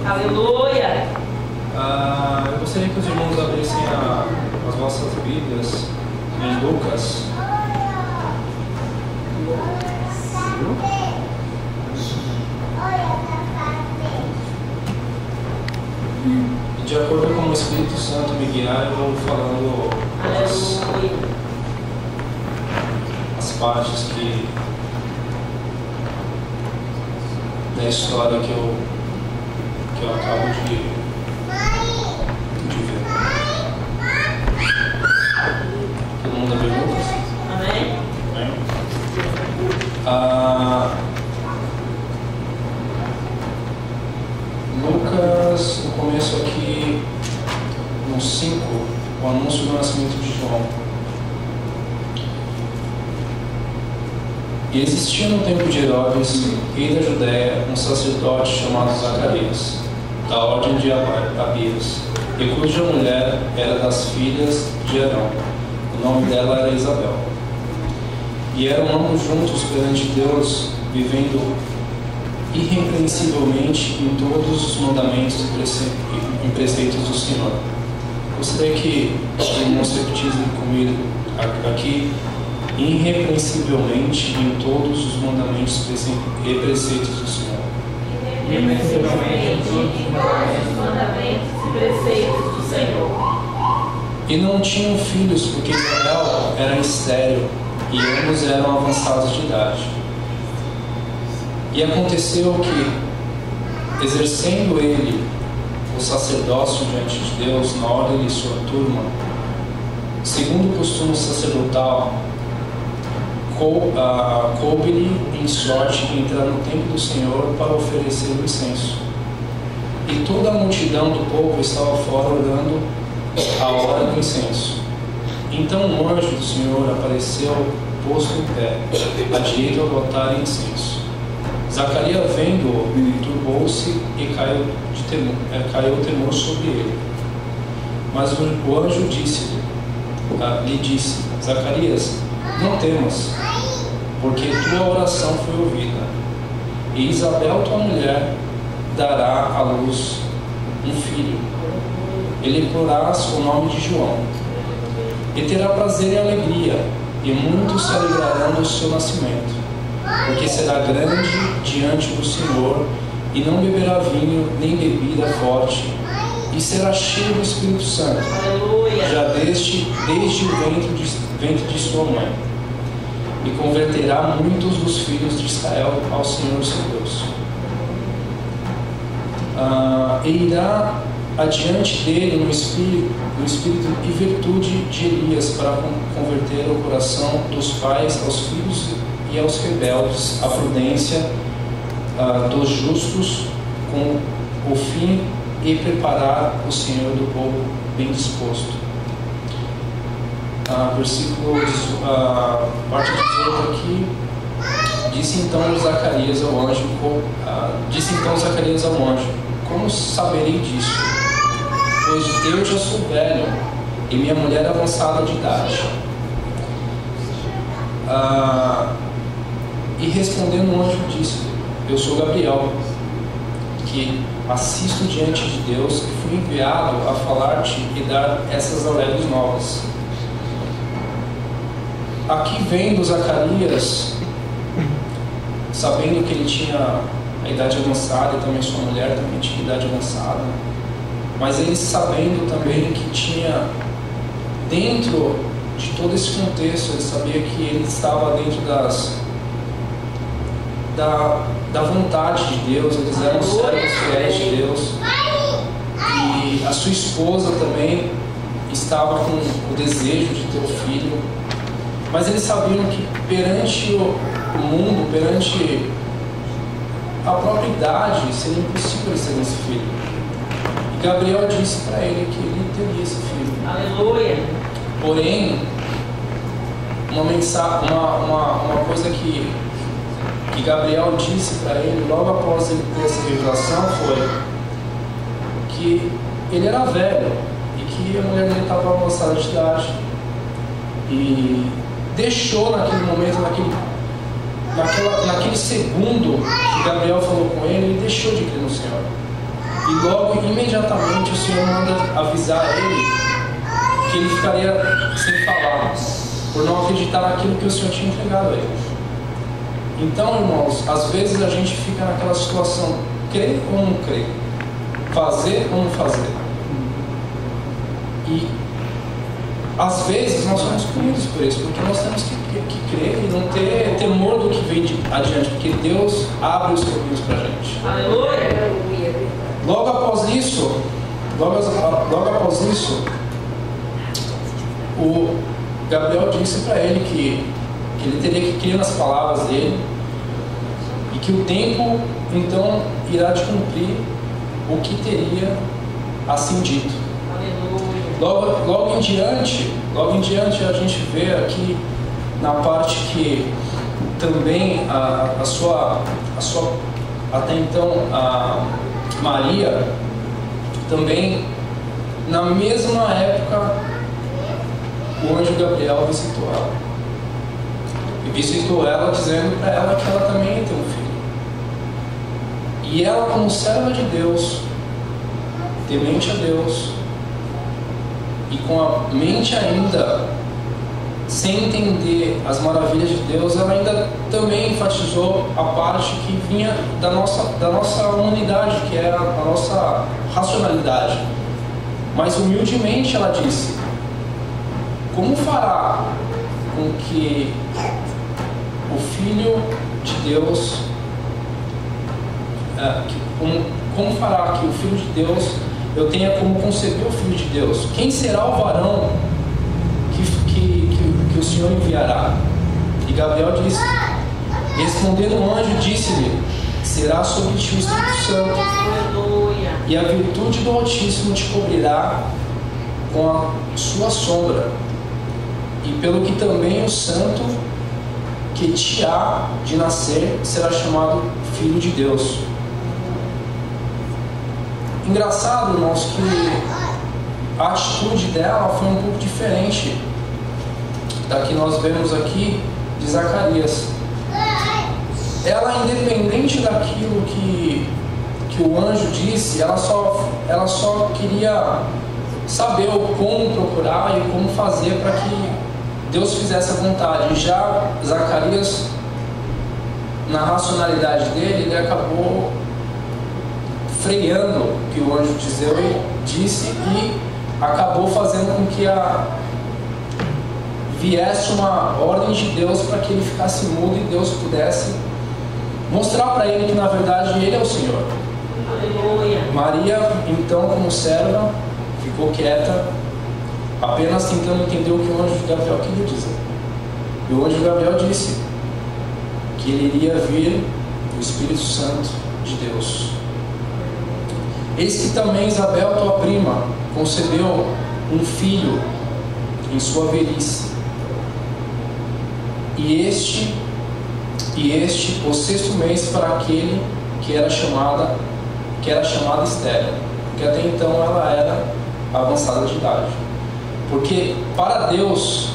Aleluia! Eu gostaria que os irmãos abrissem as vossas Bíblias em Lucas. E de acordo com o Espírito Santo me guiar, eu vou falando as partes da história que eu acabo de ver. Todo mundo abriu Lucas? Amém? Amém? Lucas, no começo aqui, no 5, o anúncio do nascimento de João. E existia no tempo de Herodes, rei da Judéia, um sacerdote chamado Zacarias, da ordem de Abias, e cuja mulher era das filhas de Arão. O nome dela era Isabel. E eram ambos juntos perante Deus, vivendo irrepreensivelmente em todos os mandamentos e preceitos do Senhor. Gostaria que os irmãos repetissem comigo aqui: irrepreensivelmente em todos os mandamentos e preceitos do Senhor. Irrepreensivelmente em todos os mandamentos e preceitos do Senhor. E não tinham filhos, porque Isabel era estéril e ambos eram avançados de idade. E aconteceu que, exercendo ele o sacerdócio diante de Deus na ordem de sua turma, segundo o costume sacerdotal, coube-lhe em sorte entrar no templo do Senhor para oferecer o incenso. E toda a multidão do povo estava fora orando a hora do incenso. Então um anjo do Senhor apareceu posto em pé, à direita do altar e incenso. Zacarias, vendo-o, turbou-se e caiu temor sobre ele. Mas o anjo lhe disse: Zacarias, não temas, porque tua oração foi ouvida. E Isabel, tua mulher, dará à luz um filho. Ele porás o nome de João. E terá prazer e alegria, e muitos se alegrarão do seu nascimento, porque será grande diante do Senhor, e não beberá vinho nem bebida forte, e será cheio do Espírito Santo, já desde o ventre de sua mãe, e converterá muitos dos filhos de Israel ao Senhor seu Deus. E irá adiante dele no espírito e virtude de Elias, para converter o coração dos pais aos filhos e aos rebeldes, a prudência dos justos, com o fim e preparar o Senhor do povo bem disposto. Parte 18 aqui. Disse então Zacarias ao anjo: como saberei disso? Pois eu já sou velho e minha mulher avançada de idade. E respondendo o anjo disse: eu sou Gabriel, que assisto diante de Deus, e fui enviado a falar-te e dar essas alegres novas. Aqui vendo Zacarias, sabendo que ele tinha a idade avançada, e também sua mulher também tinha idade avançada, mas ele sabendo também que tinha, dentro de todo esse contexto, ele sabia que ele estava dentro da vontade de Deus, eles eram servos fiéis de Deus, e a sua esposa também estava com o desejo de ter um filho, mas eles sabiam que perante o mundo, perante a própria idade, seria impossível eles terem esse filho. E Gabriel disse para ele que ele teria esse filho. Aleluia! Porém, uma coisa que Gabriel disse para ele logo após ele ter essa revelação foi que ele era velho e que a mulher dele estava avançada de idade, e deixou naquele momento, naquele segundo que Gabriel falou com ele, ele deixou de crer no Senhor. E logo, imediatamente, o Senhor manda avisar ele que ele ficaria sem falar, por não acreditar naquilo que o Senhor tinha entregado a ele. Então, irmãos, às vezes a gente fica naquela situação, crer ou não crer, fazer ou não fazer. E às vezes nós somos punidos por isso, porque nós temos que crer e não ter temor do que vem adiante, porque Deus abre os caminhos para a gente. Aleluia! Logo após isso, o Gabriel disse para ele que ele teria que crer nas palavras dele e que o tempo então irá de cumprir o que teria assim dito. Logo em diante a gente vê aqui na parte que também a sua até então a Maria também, na mesma época, o anjo Gabriel visitou ela. E visitou ela dizendo para ela que ela também ia ter um filho. E ela, como serva de Deus, temente a Deus, e com a mente ainda sem entender as maravilhas de Deus, ela ainda também enfatizou a parte que vinha da nossa humanidade, que era a nossa racionalidade. Mas humildemente ela disse: como fará com que o Filho de Deus, como fará que o Filho de Deus, eu tenha como conceber o Filho de Deus? Quem será o varão que o Senhor enviará? E Gabriel disse, respondendo o anjo, disse-lhe: será sobre ti o Espírito Santo, e a virtude do Altíssimo te cobrirá com a sua sombra, e pelo que também o santo que te há de nascer será chamado Filho de Deus. Engraçado, irmãos, que a atitude dela foi um pouco diferente da que nós vemos aqui de Zacarias. Ela, independente daquilo que o anjo disse, ela só queria saber como procurar e como fazer para que Deus fizesse a vontade. Já Zacarias, na racionalidade dele, ele acabou freando o que o anjo disse e acabou fazendo com que viesse uma ordem de Deus para que ele ficasse mudo e Deus pudesse mostrar para ele que na verdade ele é o Senhor. Aleluia. Maria, então, como serva, ficou quieta, apenas tentando entender o que o anjo Gabriel queria dizer. E o anjo Gabriel disse que ele iria vir o Espírito Santo de Deus. Eis que também Isabel, tua prima, concebeu um filho em sua velhice. E este, o 6º mês para aquele que era chamada estéril, porque até então ela era avançada de idade. Porque para Deus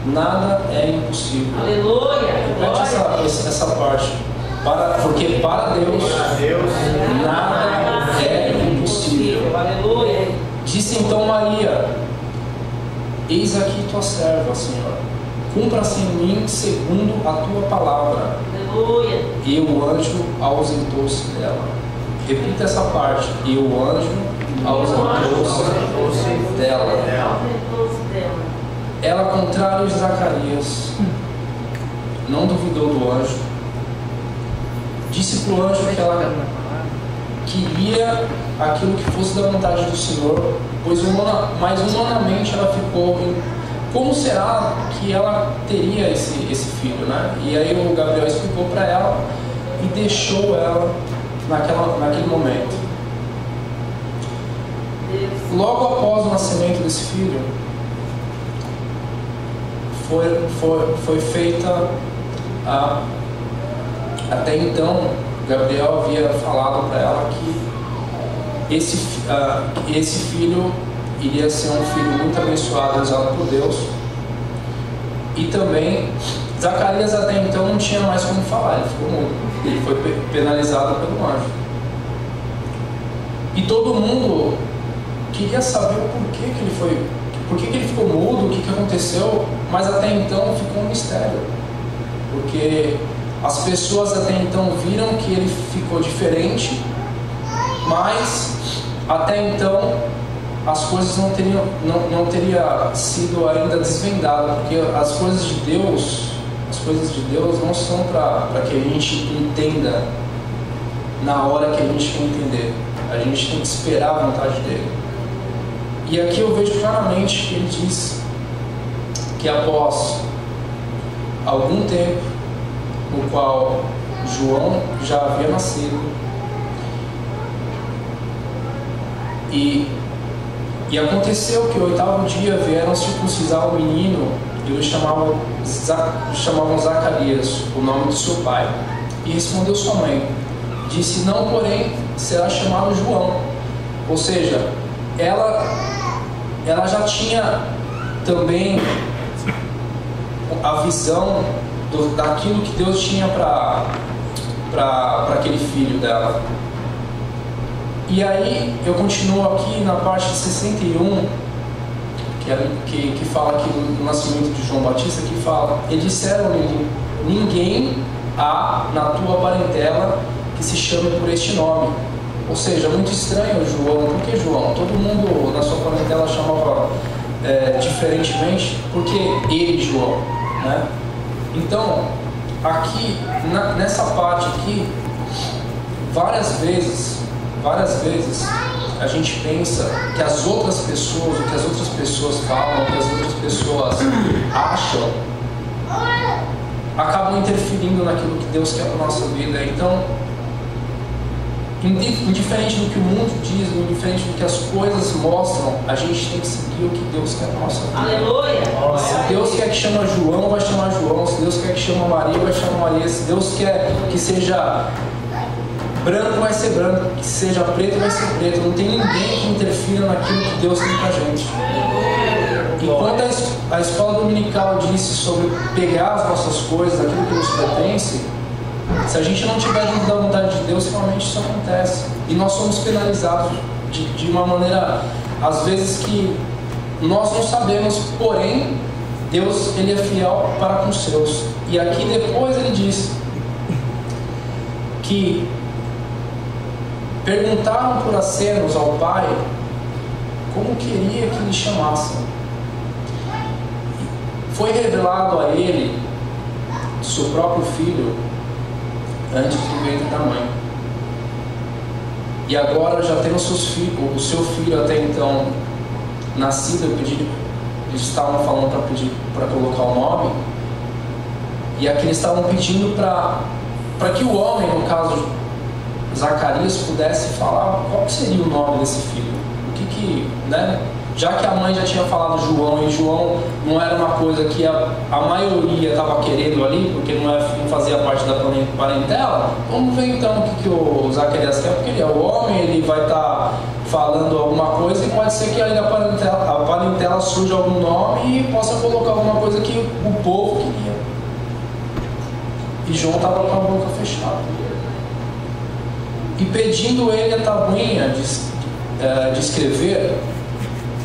nada é impossível. Aleluia! Repete essa parte. Porque para Deus nada é impossível. Aleluia! Disse então Maria: eis aqui tua serva, Senhor, cumpra-se em mim segundo a tua palavra. Aleluia! E o anjo ausentou-se dela. Repita essa parte. E o anjo ausentou-se dela. Ela, contrário de Zacarias, não duvidou do anjo. Disse para o anjo que ela queria aquilo que fosse da vontade do Senhor, mas humanamente ela ficou em como será que ela teria esse filho, né? E aí o Gabriel explicou para ela e deixou ela naquele momento. Logo após o nascimento desse filho, foi feita até então, Gabriel havia falado para ela que esse filho iria ser um filho muito abençoado, usado por Deus. E também Zacarias até então não tinha mais como falar, ele ficou mudo, ele foi penalizado pelo anjo. E todo mundo queria saber o porquê que ele foi, por que ele ficou mudo, o que aconteceu, mas até então ficou um mistério. Porque as pessoas até então viram que ele ficou diferente, mas até então as coisas não teriam sido ainda desvendadas, porque as coisas de Deus não são para que a gente entenda na hora que a gente quer entender. A gente tem que esperar a vontade dele. E aqui eu vejo claramente que ele diz que após algum tempo no qual João já havia nascido e aconteceu que no 8º dia vieram circuncisar o menino e o chamavam Zacarias, o nome de seu pai. E respondeu sua mãe, disse: não, porém, será chamado João. Ou seja, ela já tinha também a visão daquilo que Deus tinha para aquele filho dela. E aí eu continuo aqui na parte de 61, que fala aqui do nascimento de João Batista, que fala: e disseram-lhe: ninguém há na tua parentela que se chame por este nome. Ou seja, muito estranho João. Por que João? Todo mundo na sua parentela chamava diferentemente. Por que ele, João? Né? Então, aqui, nessa parte aqui, várias vezes a gente pensa que as outras pessoas, o que as outras pessoas falam, o que as outras pessoas acham, acabam interferindo naquilo que Deus quer para a nossa vida. Então, indiferente do que o mundo diz, indiferente do que as coisas mostram, a gente tem que seguir o que Deus quer para a nossa vida. Aleluia! Se Deus quer que chama João, vai chamar João. Se Deus quer que chama Maria, vai chamar Maria. Se Deus quer que seja branco, vai ser branco. Que seja preto, vai ser preto. Não tem ninguém que interfira naquilo que Deus tem para a gente. Enquanto a escola dominical disse sobre pegar as nossas coisas, aquilo que nos pertence, se a gente não tiver dentro da vontade de Deus, realmente isso acontece. E nós somos penalizados de uma maneira, às vezes, que nós não sabemos, porém, Deus, ele é fiel para com os seus. E aqui depois ele diz que perguntaram por acenos ao pai como queria que lhe chamassem. Foi revelado a ele, seu próprio filho, antes do ventre da mãe. E agora já tem o seu filho até então nascido, eles estavam falando para pedir para colocar o nome. E aqui eles estavam pedindo para que o homem, no caso Zacarias, pudesse falar qual seria o nome desse filho. Né? Já que a mãe já tinha falado João, e João não era uma coisa que a maioria estava querendo ali, porque não fazia parte da parentela, vamos ver então o que o Zacarias quer, porque ele é o homem, ele vai estar falando alguma coisa e pode ser que ali a parentela surja algum nome e possa colocar alguma coisa que o povo queria. E João estava com a boca fechada. E pedindo ele a tabuinha de escrever,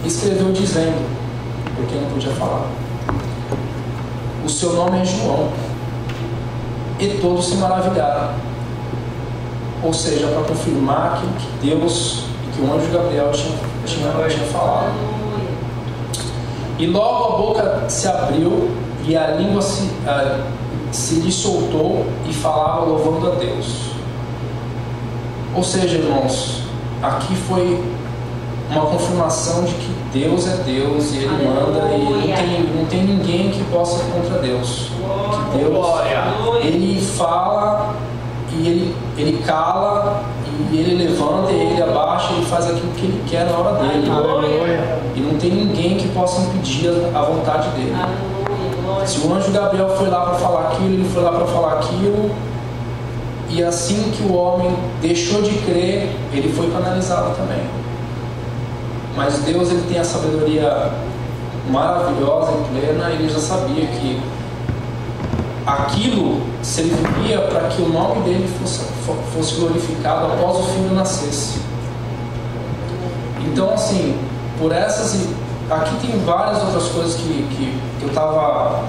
escreveu dizendo, porque não podia falar: o seu nome é João. E todos se maravilharam. Ou seja, para confirmar aquilo que Deus e que o anjo Gabriel tinha falado. E logo a boca se abriu e a língua se lhe soltou e falava louvando a Deus. Ou seja, irmãos, aqui foi uma confirmação de que Deus é Deus e Ele manda, e não tem ninguém que possa ir contra Deus. Que Deus, Ele fala e Ele cala, e Ele levanta e Ele abaixa, e Ele faz aquilo que Ele quer na hora dele. E não tem ninguém que possa impedir a vontade dele. Se o anjo Gabriel foi lá para falar aquilo, ele foi lá para falar aquilo, e assim que o homem deixou de crer, ele foi canalizado também. Mas Deus, ele tem a sabedoria maravilhosa e plena. Ele já sabia que aquilo serviria para que o nome dele fosse glorificado após o filho nascesse. Então, assim, por essas... Aqui tem várias outras coisas que eu estava